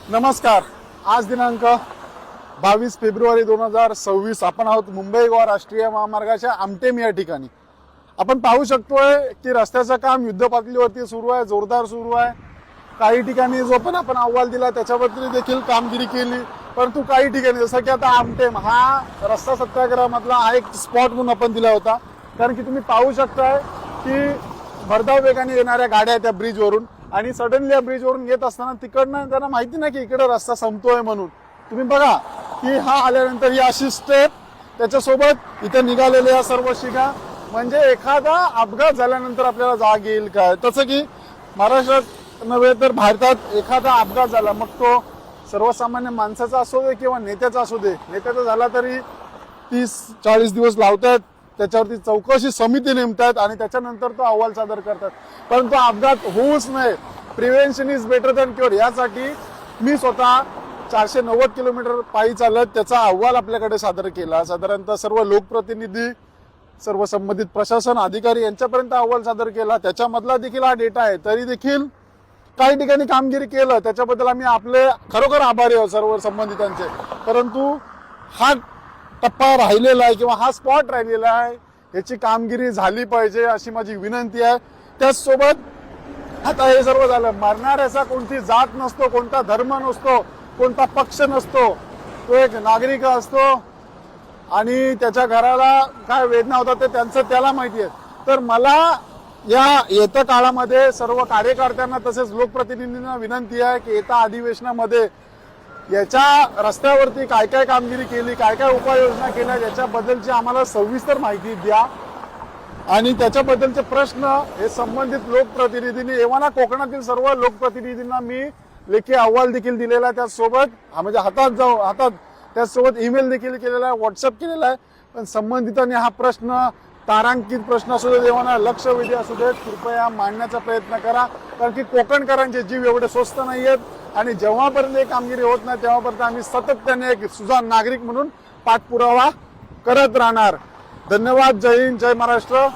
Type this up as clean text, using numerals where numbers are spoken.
नमस्कार. आज दिनांक 22 फेब्रुवारी 2026. आपण आहोत मुंबई गोवा राष्ट्रीय महामार्गाच्या आमटेम या ठिकाणी. आपण पाहू शकतोय की रस्त्याचं काम युद्ध पातळीवरती सुरू आहे, जोरदार सुरू आहे. काही ठिकाणी जो पण आपण अहवाल दिला त्याच्यावरती देखील कामगिरी केली, परंतु काही ठिकाणी जसं की आता आमटेम हा रस्ता सत्याग्रहामधला हा एक स्पॉट म्हणून आपण दिला होता. कारण की तुम्ही पाहू शकताय की भरधाव वेगाने येणाऱ्या गाड्या त्या ब्रिजवरून आणि सडनली या ब्रिजवरून येत असताना तिकडनं त्यांना माहिती नाही की इकडे रस्ता संपतोय म्हणून. तुम्ही बघा की हा आल्यानंतर ही अशी स्टेप, त्याच्यासोबत इथे निघालेल्या या सर्व शिगा, म्हणजे एखादा अपघात झाल्यानंतर आपल्याला जाग येईल काय. तसं की महाराष्ट्रात नव्हे तर भारतात एखादा अपघात झाला, मग तो सर्वसामान्य माणसाचा असू दे किंवा नेत्याचा असू दे, नेत्याचा झाला तरी 30-40 दिवस लावतात, त्याच्यावरती चौकशी समिती नेमतात आणि त्याच्यानंतर तो अहवाल सादर करतात. परंतु अपघात होऊच नये, prevention is better than cure, यासाठी मी स्वतः 490 किलोमीटर पायी चालत त्याचा अहवाल आपल्याकडे सादर केला. साधारणतः सर्व लोकप्रतिनिधी, सर्व संबंधित प्रशासन अधिकारी यांच्यापर्यंत अहवाल सादर केला. त्याच्यामधला देखील हा डेटा आहे. तरी देखील काही ठिकाणी कामगिरी केलं, त्याच्याबद्दल आम्ही आपले खरोखर आभारी आहोत सर्व संबंधितांचे. परंतु हा टप्पा राहिलेला आहे किंवा हा स्पॉट राहिलेला आहे, याची कामगिरी झाली पाहिजे अशी माझी विनंती आहे. त्याचसोबत आता हे सर्व झालं, मरणाऱ्याचा कोणती जात नसतो, कोणता धर्म नसतो, कोणता पक्ष नसतो, तो एक नागरिक असतो आणि त्याच्या घराला काय वेदना होतात ते त्यांचं त्याला माहिती आहे. तर मला या येत्या काळामध्ये सर्व कार्यकर्त्यांना तसेच लोकप्रतिनिधींना विनंती आहे की येत्या अधिवेशनामध्ये याच्या रस्त्यावरती काय काय कामगिरी केली, काय काय उपाययोजना केल्या, याच्याबद्दलची आम्हाला सविस्तर माहिती द्या. आणि त्याच्याबद्दलचे प्रश्न हे संबंधित लोकप्रतिनिधींनी, एव्हाना कोकणातील सर्व लोकप्रतिनिधींना मी लेखी अहवाल देखील दिलेला आहे. त्याचसोबत म्हणजे हातात त्याचसोबत ईमेल देखील केलेला आहे, व्हॉट्सअप केलेला आहे. पण संबंधितांनी हा प्रश्न, तारांकित प्रश्न असू दे, एव्हाना लक्षवेधी असू देत, कृपया मांडण्याचा प्रयत्न करा. कारण की कोकणकरांचे जीव एवढे स्वस्त नाही आहेत आणि जेव्हापर्यंत ही कामगिरी होत नाही तेव्हापर्यंत आम्ही सातत्याने एक सुजाण नागरिक म्हणून पाठपुरावा करत राहणार. धन्यवाद. जय हिंद, जय महाराष्ट्र.